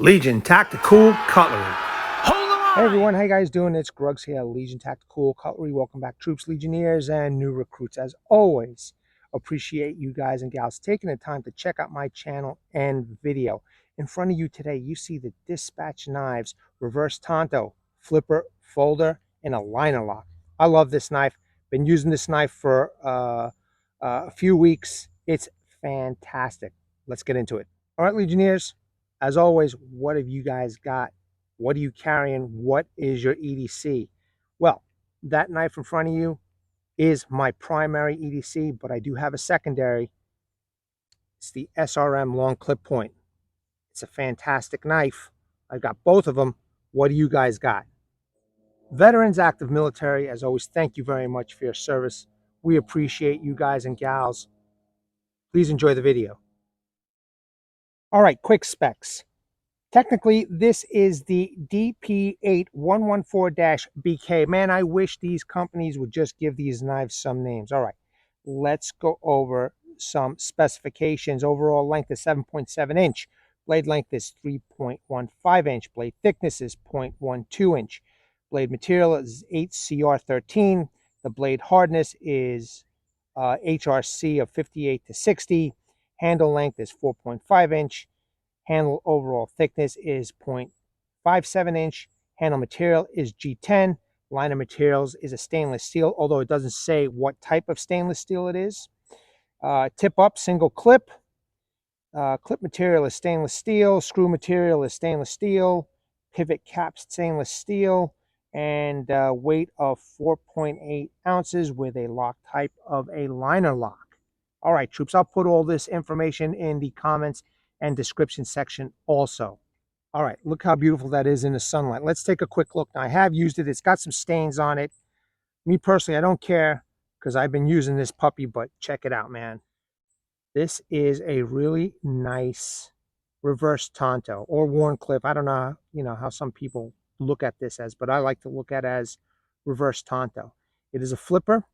Legion Tactical Cutlery. Hey everyone, how you guys doing? It's Grugs here, Legion Tactical Cutlery. Welcome back, troops, legionnaires, and new recruits. As always, appreciate you guys and gals taking the time to check out my channel and video. In front of you today, you see the Dispatch Knives Reverse Tanto, Flipper, Folder, and a Liner Lock. I love this knife. Been using this knife for a few weeks. It's fantastic. Let's get into it. All right, legionnaires, as always, what have you guys got? What are you carrying? What is your EDC? Well, that knife in front of you is my primary EDC, but I do have a secondary. It's the SRM long clip point. It's a fantastic knife. I've got both of them. What do you guys got? Veterans, active military, as always, thank you very much for your service. We appreciate you guys and gals. Please enjoy the video. All right, quick specs. Technically, this is the DP8114-BK. Man, I wish these companies would just give these knives some names. All right, let's go over some specifications. Overall length is 7.7 inch. Blade length is 3.15 inch. Blade thickness is 0.12 inch. Blade material is 8CR13. The blade hardness is HRC of 58 to 60. Handle length is 4.5 inch. Handle overall thickness is 0.57 inch. Handle material is G10. Liner materials is a stainless steel, although it doesn't say what type of stainless steel it is. Tip up, single clip. Clip material is stainless steel. Screw material is stainless steel. Pivot cap stainless steel. And weight of 4.8 ounces with a lock type of a liner lock. All right, troops, I'll put all this information in the comments and description section also. All right, look how beautiful that is in the sunlight. Let's take a quick look. Now, I have used it. It's got some stains on it. Me personally, I don't care because I've been using this puppy, but check it out, man. This is a really nice reverse Tanto or Warncliffe. I don't know, how some people look at this as, but I like to look at it as reverse Tanto. It is a flipper.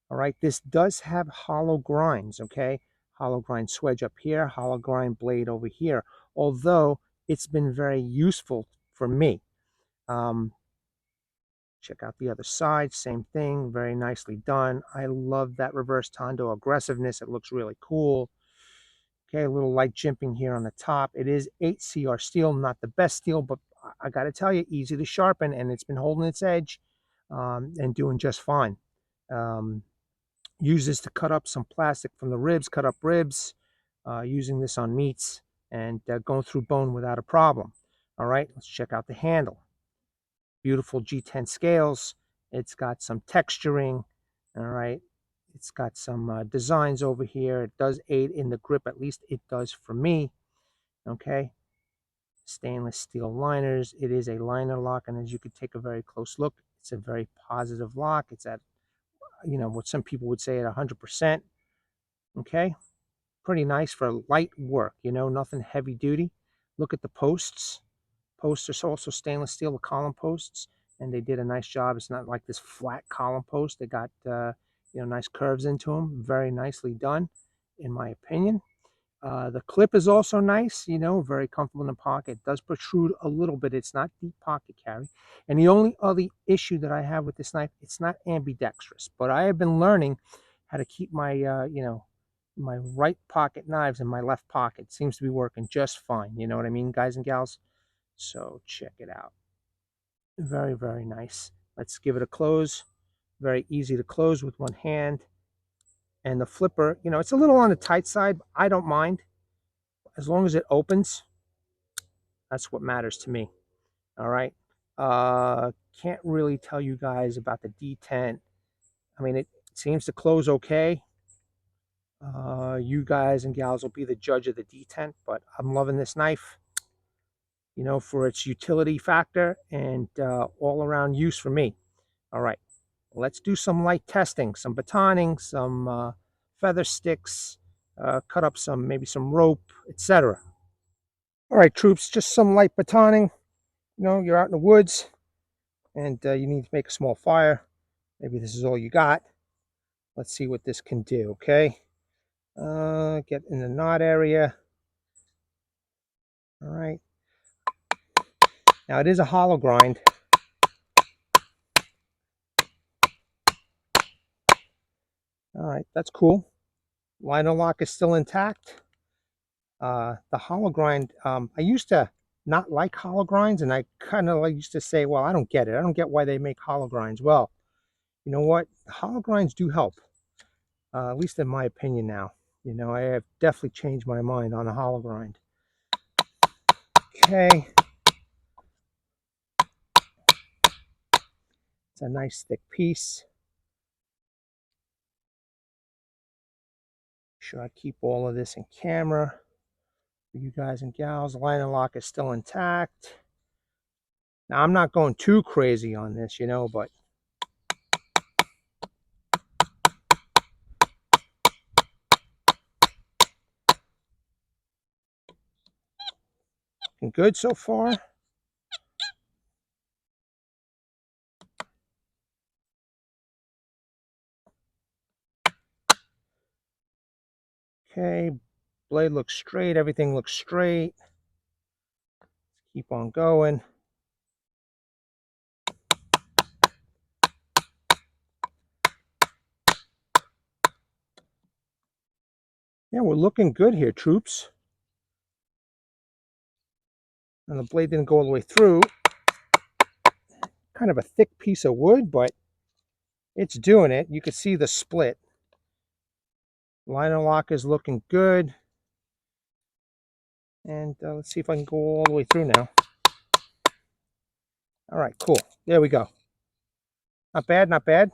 All right, this does have hollow grinds, okay? Hollow grind swedge up here, hollow grind blade over here, although it's been very useful for me. Check out the other side, same thing, very nicely done. I love that reverse Tanto aggressiveness. It looks really cool. Okay, a little light jimping here on the top. It is 8CR steel, not the best steel, but I got to tell you, easy to sharpen, and it's been holding its edge and doing just fine. Use this to cut up some plastic from the ribs, cut up ribs, using this on meats and going through bone without a problem. All right, let's check out the handle. Beautiful G10 scales. It's got some texturing. All right, it's got some designs over here. It does aid in the grip, at least it does for me. Okay, stainless steel liners. It is a liner lock, and as you could take a very close look, it's a very positive lock. It's at, what some people would say at 100%. Okay, pretty nice for light work, nothing heavy duty. Look at the posts. Posts are also stainless steel, the column posts, and they did a nice job. It's not like this flat column post. They got nice curves into them. Very nicely done, in my opinion. The clip is also nice, very comfortable in the pocket. It does protrude a little bit. It's not deep pocket carry. And the only other issue that I have with this knife, it's not ambidextrous, but I have been learning how to keep my, my right pocket knives in my left pocket. Seems to be working just fine. You know what I mean, guys and gals? So check it out. Very, very nice. Let's give it a close. Very easy to close with one hand. And the flipper, it's a little on the tight side. But I don't mind. As long as it opens, that's what matters to me. All right. Can't really tell you guys about the D10. I mean, it seems to close okay. You guys and gals will be the judge of the D10, but I'm loving this knife, for its utility factor and all around use for me. All right, let's do some light testing, some batoning, some feather sticks, cut up maybe some rope, etc. All right, troops, just some light batoning. You're out in the woods and you need to make a small fire. Maybe this is all you got. Let's see what this can do, okay? Get in the knot area. All right. Now it is a hollow grind. All right, that's cool. Liner lock is still intact. The hollow grind, I used to not like hollow grinds, and I kind of used to say, well, I don't get it. I don't get why they make hollow grinds. Well, you know what? Hollow grinds do help, at least in my opinion now. You know, I have definitely changed my mind on a hollow grind. Okay. It's a nice thick piece. Make sure I keep all of this in camera for you guys and gals. The liner lock is still intact. Now, I'm not going too crazy on this, you know, but looking good so far. Okay, blade looks straight, everything looks straight. Keep on going. Yeah, we're looking good here, troops. And the blade didn't go all the way through. Kind of a thick piece of wood, but it's doing it. You can see the split. Liner lock is looking good. And let's see if I can go all the way through now. All right, cool. There we go. Not bad, not bad.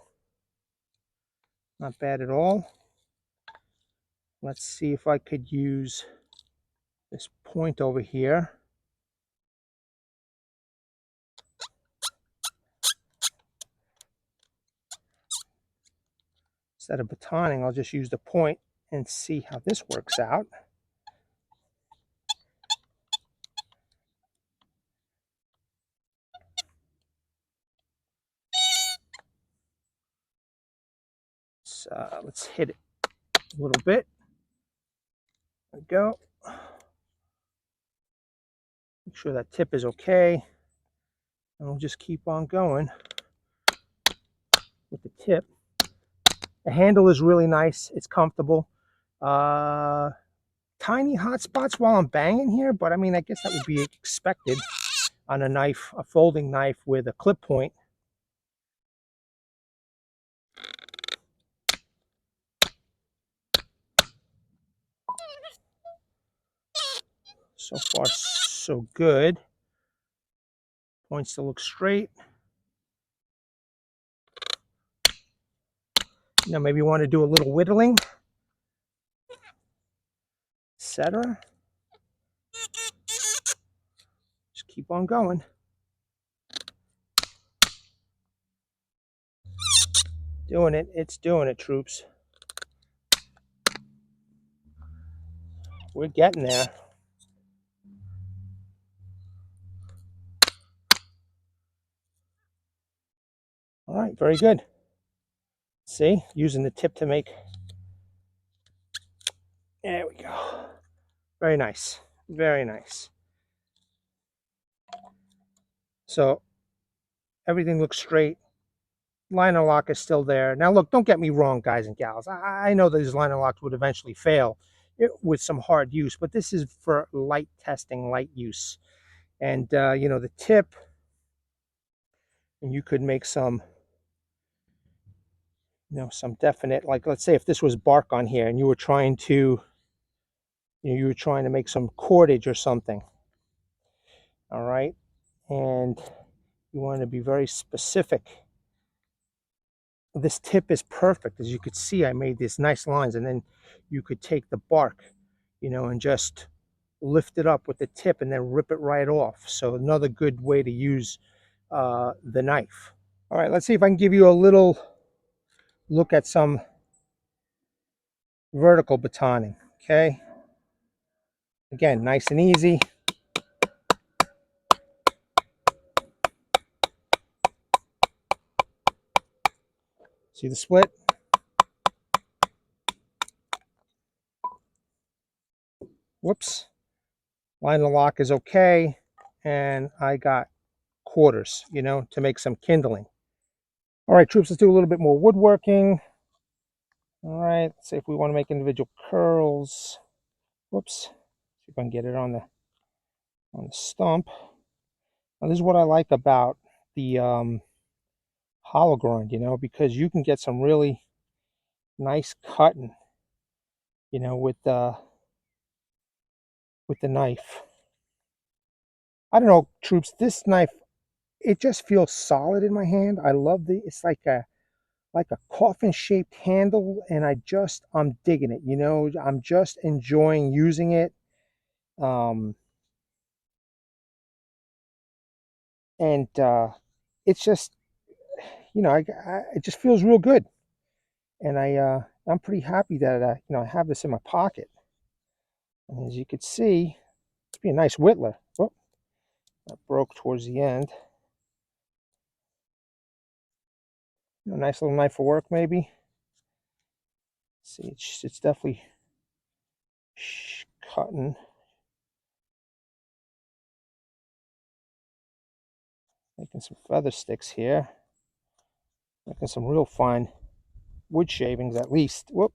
Not bad at all. Let's see if I could use this point over here. Instead of batoning, I'll just use the point and see how this works out. So let's hit it a little bit. There we go. Make sure that tip is okay. And we'll just keep on going with the tip. The handle is really nice. It's comfortable. Tiny hot spots while I'm banging here, but I mean, I guess that would be expected on a knife, a folding knife with a clip point. So far, so good. Point still looks straight. Now maybe you want to do a little whittling, etc. Just keep on going. Doing it. It's doing it, troops. We're getting there. All right, very good. See, using the tip to make. There we go. Very nice. Very nice. So everything looks straight. Liner lock is still there. Now look, don't get me wrong, guys and gals. I know these liner locks would eventually fail with some hard use, but this is for light testing, light use. And, you know, the tip, and you could make some, you know, some definite, like, let's say if this was bark on here and you were trying to, you were trying to make some cordage or something. All right. And you want to be very specific. This tip is perfect. As you could see, I made these nice lines, and then you could take the bark, you know, and just lift it up with the tip and then rip it right off. So another good way to use the knife. All right, let's see if I can give you a little look at some vertical batoning. Okay. Again, nice and easy. See the split? Whoops. Liner lock is okay. And I got quarters, you know, to make some kindling. All right, troops, let's do a little bit more woodworking. All right, let's see if we want to make individual curls. Whoops. See if I can get it on the stump. Now, this is what I like about the hollow grind, you know, because you can get some really nice cutting, you know, with the knife. I don't know, troops, this knife, it just feels solid in my hand. I love it's like a coffin shaped handle, and I'm digging it, you know. I'm just enjoying using it. And it's just, you know, it just feels real good. And I'm pretty happy that you know, I have this in my pocket. And as you can see, it's be a nice whittler. Oh, that broke towards the end. A nice little knife for work, maybe. See, it's definitely cutting. Making some feather sticks here. Making some real fine wood shavings, at least. Whoop.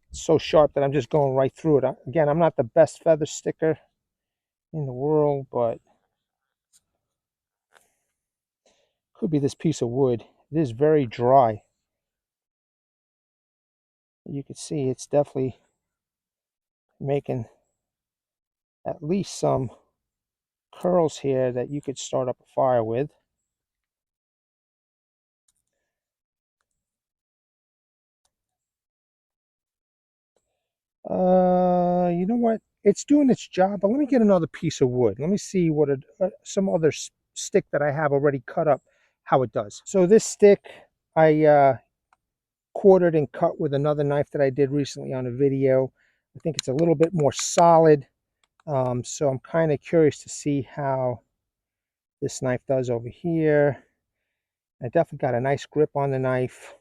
It's so sharp that I'm just going right through it. Again, I'm not the best feather sticker in the world, but could be this piece of wood. It is very dry. You can see it's definitely making at least some curls here that you could start up a fire with. You know what? It's doing its job, but let me get another piece of wood. Let me see what some other stick that I have already cut up, how it does. So this stick, I quartered and cut with another knife that I did recently on a video. I think it's a little bit more solid. So I'm kind of curious to see how this knife does over here. I definitely got a nice grip on the knife.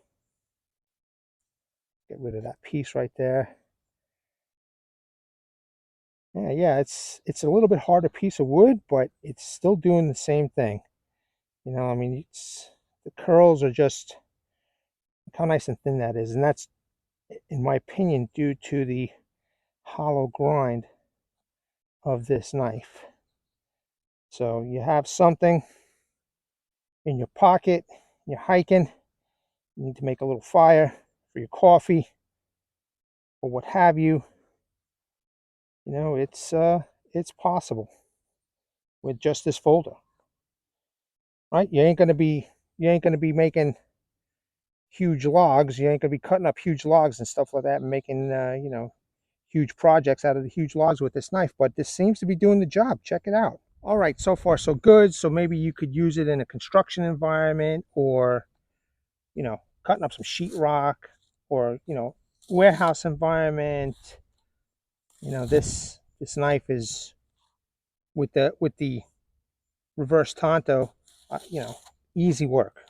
Get rid of that piece right there. Yeah, it's a little bit harder piece of wood, but it's still doing the same thing. You know, I mean, the curls are just, look how nice and thin that is, and that's, in my opinion, due to the hollow grind of this knife. So you have something in your pocket, you're hiking, you need to make a little fire for your coffee or what have you. You know, it's possible with just this folder, right? You ain't gonna be making huge logs. You ain't gonna be cutting up huge logs and stuff like that and making you know, huge projects out of the huge logs with this knife. But this seems to be doing the job. Check it out. All right, so far so good. So maybe you could use it in a construction environment, or, you know, cutting up some sheetrock, or, you know, warehouse environment. You know, this knife is, with the reverse Tanto, you know, easy work,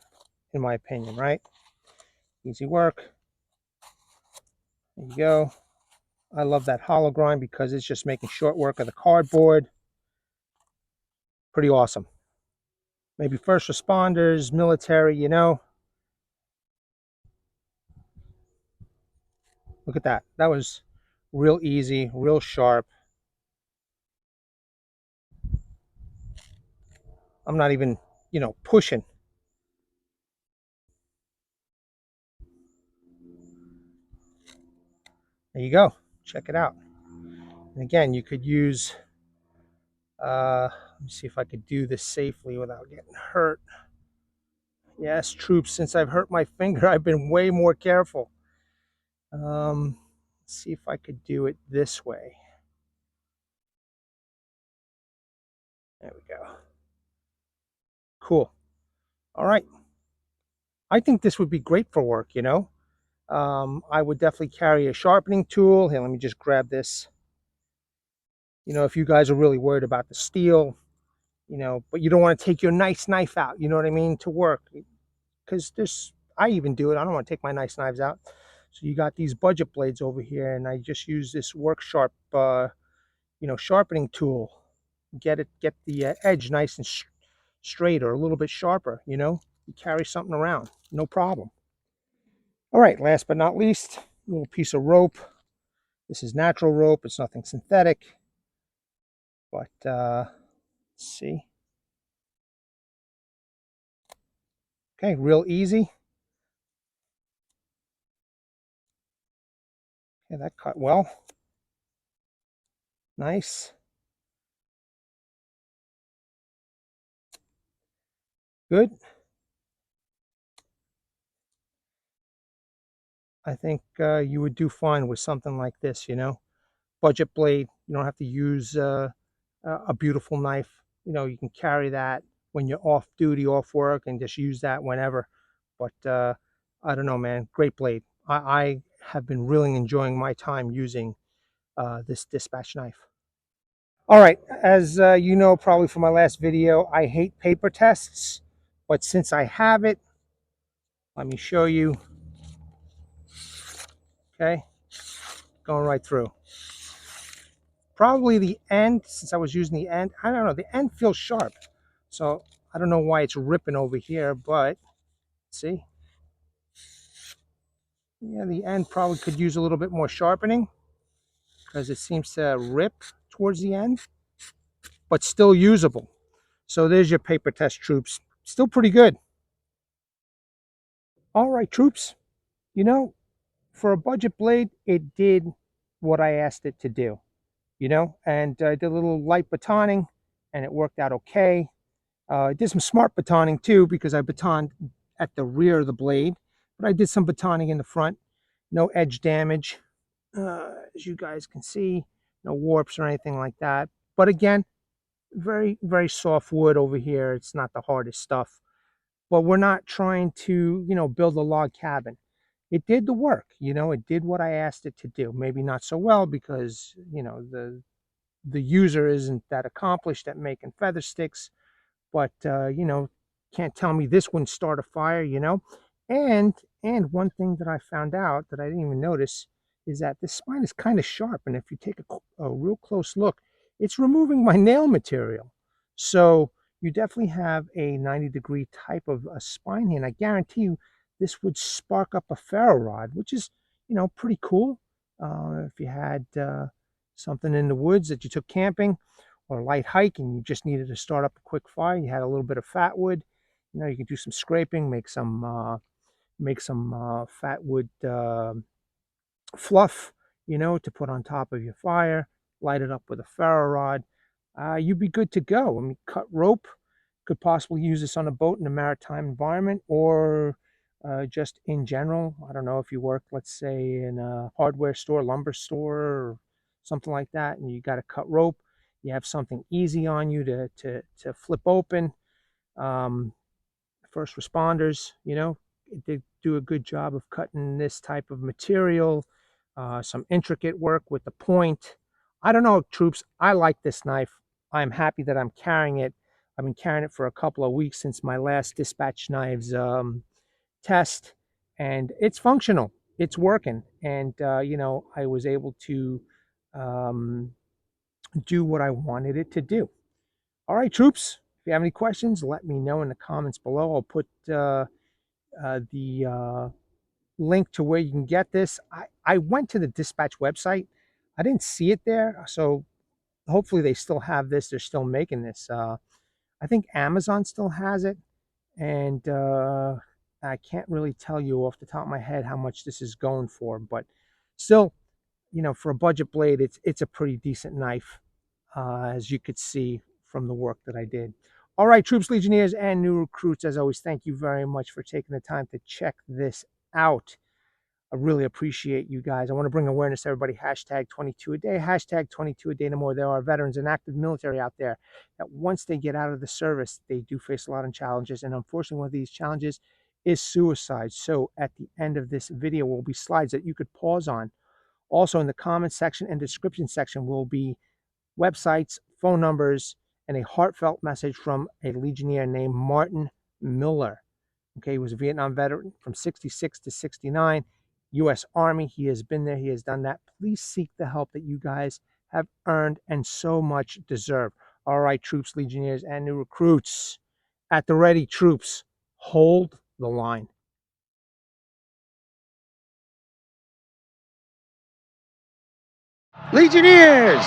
in my opinion, right? Easy work. There you go. I love that hollow grind because it's just making short work of the cardboard. Pretty awesome. Maybe first responders, military, you know. Look at that. That was real easy, real sharp. I'm not even, you know, pushing. There you go. Check it out. And again, you could use, let me see if I could do this safely without getting hurt. Yes, troops, since I've hurt my finger, I've been way more careful. Let's see if I could do it this way. There we go. Cool. All right. I think this would be great for work, you know. I would definitely carry a sharpening tool. Here, let me just grab this. You know, if you guys are really worried about the steel, you know, but you don't want to take your nice knife out, you know what I mean, to work. Because I even do it. I don't want to take my nice knives out. So you got these budget blades over here, and I just use this work sharp, you know, sharpening tool. Get the edge nice and straight or a little bit sharper, you know. You carry something around, no problem. All right, last but not least, a little piece of rope. This is natural rope. It's nothing synthetic. But let's see. Okay, real easy. Okay, that cut well. Nice. Good. I think you would do fine with something like this, you know. Budget blade. You don't have to use a beautiful knife. You know, you can carry that when you're off duty, off work, and just use that whenever. But I don't know, man. Great blade. I have been really enjoying my time using this dispatch knife. All right, as you know probably from my last video, I hate paper tests, but since I have it, let me show you. Okay, going right through. Probably the end, since I was using the end, I don't know, the end feels sharp. So I don't know why it's ripping over here, but see? Yeah, the end probably could use a little bit more sharpening because it seems to rip towards the end, but still usable. So there's your paper test, troops. Still pretty good. All right, troops. You know, for a budget blade, it did what I asked it to do, you know, and I did a little light batoning and it worked out okay. I did some smart batoning too because I batoned at the rear of the blade, but I did some batoning in the front. No edge damage, as you guys can see, no warps or anything like that. But again, very, very soft wood over here. It's not the hardest stuff, but we're not trying to, you know, build a log cabin. It did the work, you know, it did what I asked it to do. Maybe not so well because, you know, the user isn't that accomplished at making feather sticks, but you know, can't tell me this wouldn't start a fire, you know. And one thing that I found out that I didn't even notice is that this spine is kind of sharp, and if you take a real close look, it's removing my nail material. So you definitely have a 90-degree type of a spine here, and I guarantee you this would spark up a ferro rod, which is, you know, pretty cool. If you had something in the woods that you took camping or a light hike and you just needed to start up a quick fire, you had a little bit of fat wood, you know, you could do some scraping, make some fat wood fluff, you know, to put on top of your fire, light it up with a ferro rod. You'd be good to go. I mean, cut rope, could possibly use this on a boat in a maritime environment or just in general. I don't know if you work, let's say, in a hardware store, lumber store, or something like that, and you got to cut rope. You have something easy on you to flip open. Um, First responders, you know, they do a good job of cutting this type of material. Some intricate work with the point. I don't know, troops. I like this knife. I'm happy that I'm carrying it. I've been carrying it for a couple of weeks since my last dispatch knives test, and it's functional. It's working, and you know, I was able to um, do what I wanted it to do. All right, troops. If you have any questions, let me know in the comments below. I'll put the link to where you can get this. I went to the dispatch website. I didn't see it there, so hopefully they still have this. They're still making this. I think Amazon still has it, and I can't really tell you off the top of my head how much this is going for, but still, you know, for a budget blade, it's a pretty decent knife, as you could see from the work that I did. All right, troops, legionnaires, and new recruits, as always, thank you very much for taking the time to check this out. I really appreciate you guys. I want to bring awareness to everybody. Hashtag 22 a day. Hashtag 22 a day no more. There are veterans and active military out there that once they get out of the service, they do face a lot of challenges. And unfortunately, one of these challenges is suicide. So at the end of this video will be slides that you could pause on. Also in the comments section and description section will be websites, phone numbers, and a heartfelt message from a Legionnaire named Martin Miller. Okay, he was a Vietnam veteran from 66 to 69, U.S. Army. He has been there. He has done that. Please seek the help that you guys have earned and so much deserve. All right, troops, legionnaires, and new recruits. At the ready, troops. Hold the line. Legionnaires!